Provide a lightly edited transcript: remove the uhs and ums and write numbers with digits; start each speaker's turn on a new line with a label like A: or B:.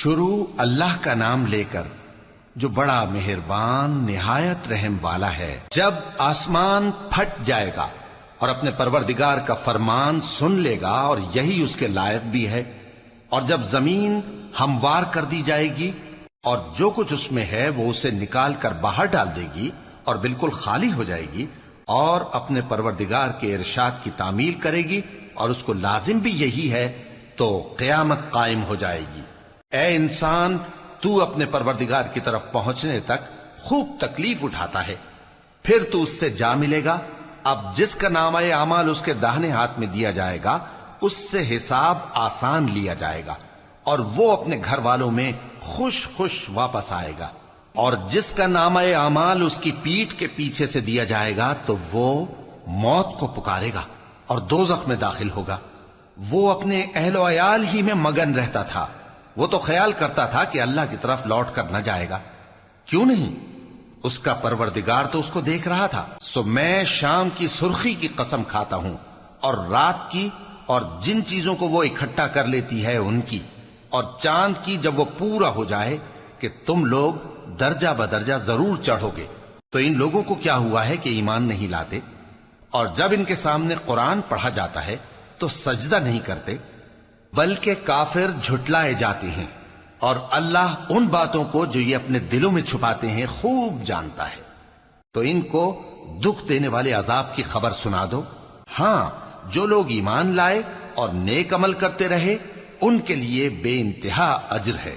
A: شروع اللہ کا نام لے کر جو بڑا مہربان نہایت رحم والا ہے۔ جب آسمان پھٹ جائے گا اور اپنے پروردگار کا فرمان سن لے گا اور یہی اس کے لائق بھی ہے، اور جب زمین ہموار کر دی جائے گی اور جو کچھ اس میں ہے وہ اسے نکال کر باہر ڈال دے گی اور بالکل خالی ہو جائے گی اور اپنے پروردگار کے ارشاد کی تعمیل کرے گی اور اس کو لازم بھی یہی ہے، تو قیامت قائم ہو جائے گی۔ اے انسان، تو اپنے پروردگار کی طرف پہنچنے تک خوب تکلیف اٹھاتا ہے، پھر تو اس سے جا ملے گا۔ اب جس کا نامہ اعمال اس کے داہنے ہاتھ میں دیا جائے گا اس سے حساب آسان لیا جائے گا اور وہ اپنے گھر والوں میں خوش خوش واپس آئے گا، اور جس کا نامہ اعمال اس کی پیٹھ کے پیچھے سے دیا جائے گا تو وہ موت کو پکارے گا اور دوزخ میں داخل ہوگا۔ وہ اپنے اہل و عیال ہی میں مگن رہتا تھا، وہ تو خیال کرتا تھا کہ اللہ کی طرف لوٹ کر نہ جائے گا، کیوں نہیں؟ اس کا پروردگار تو اس کو دیکھ رہا تھا۔ سو میں شام کی سرخی کی قسم کھاتا ہوں اور رات کی اور جن چیزوں کو وہ اکٹھا کر لیتی ہے ان کی، اور چاند کی جب وہ پورا ہو جائے کہ تم لوگ درجہ بدرجہ ضرور چڑھو گے۔ تو ان لوگوں کو کیا ہوا ہے کہ ایمان نہیں لاتے، اور جب ان کے سامنے قرآن پڑھا جاتا ہے تو سجدہ نہیں کرتے، بلکہ کافر جھٹلائے جاتے ہیں، اور اللہ ان باتوں کو جو یہ اپنے دلوں میں چھپاتے ہیں خوب جانتا ہے۔ تو ان کو دکھ دینے والے عذاب کی خبر سنا دو۔ ہاں، جو لوگ ایمان لائے اور نیک عمل کرتے رہے ان کے لیے بے انتہا اجر ہے۔